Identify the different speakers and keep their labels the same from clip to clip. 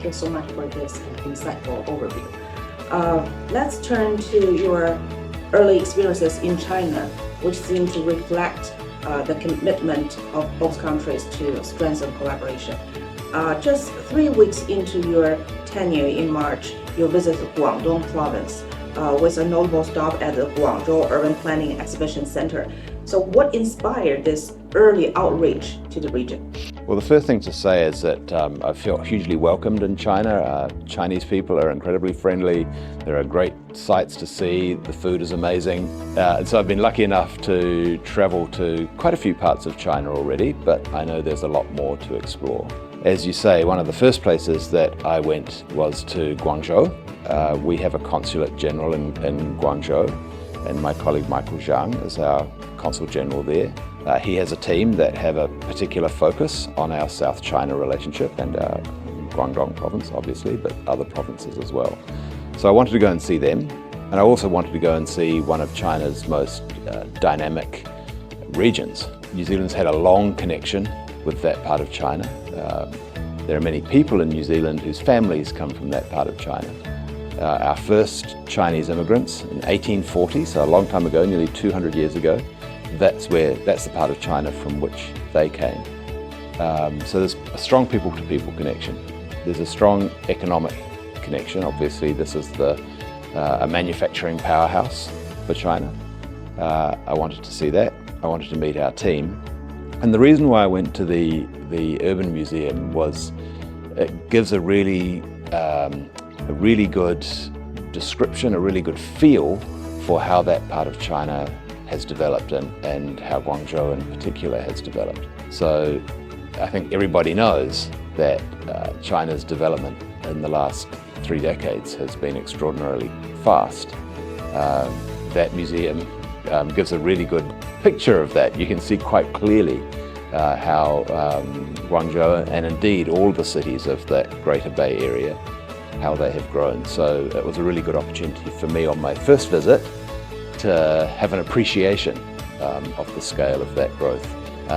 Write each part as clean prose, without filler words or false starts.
Speaker 1: Thank you so much for this insightful overview. Let's turn to your early experiences in China, which seem to reflect the commitment of both countries to strengthen collaboration. Just 3 weeks into your tenure in March, you visited Guangdong province with a notable stop at the Guangzhou Urban Planning Exhibition Center. So what inspired this early outreach to the region?
Speaker 2: Well, the first thing to say is that I feel hugely welcomed in China. Chinese people are incredibly friendly. There are great sights to see. The food is amazing. And so I've been lucky enough to travel to quite a few parts of China already, but I know there's a lot more to explore. As you say, one of the first places that I went was to Guangzhou. We have a consulate general in Guangzhou, and my colleague Michael Zhang is our consul general there. He has a team that have a particular focus on our South China relationship and our Guangdong province, obviously, but other provinces as well. So I wanted to go and see them, and I also wanted to go and see one of China's most dynamic regions. New Zealand's had a long connection with that part of China. There are many people in New Zealand whose families come from that part of China. Our first Chinese immigrants in 1840, so a long time ago, nearly 200 years ago, that's the part of China from which they came. So there's a strong people-to-people connection. There's a strong economic connection. Obviously, this is a manufacturing powerhouse for China. I wanted to see that. I wanted to meet our team. And the reason why I went to the Urban Museum was it gives a really good description, a really good feel for how that part of China has developed and how Guangzhou in particular has developed. So I think everybody knows that China's development in the last 3 decades has been extraordinarily fast. That museum gives a really good picture of that. You can see quite clearly how Guangzhou and indeed all the cities of that Greater Bay Area, how they have grown. So it was a really good opportunity for me on my first visit to have an appreciation of the scale of that growth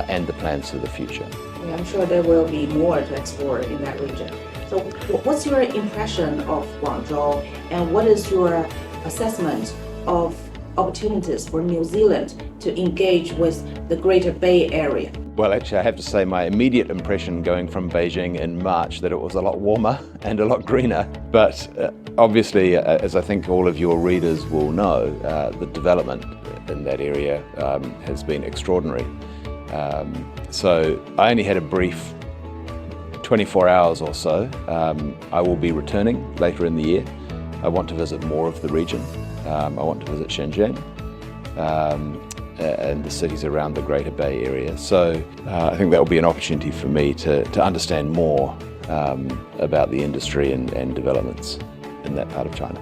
Speaker 2: and the plans for the future.
Speaker 1: Yeah, I'm sure there will be more to explore in that region. So what's your impression of Guangzhou, and what is your assessment of opportunities for New Zealand to engage with the Greater Bay Area?
Speaker 2: Well, actually, I have to say my immediate impression going from Beijing in March that it was a lot warmer and a lot greener. But obviously, as I think all of your readers will know, the development in that area has been extraordinary. So I only had a brief 24 hours or so. I will be returning later in the year. I want to visit more of the region. I want to visit Shenzhen and the cities around the Greater Bay Area. So I think that will be an opportunity for me to understand more about the industry and developments in that part of China.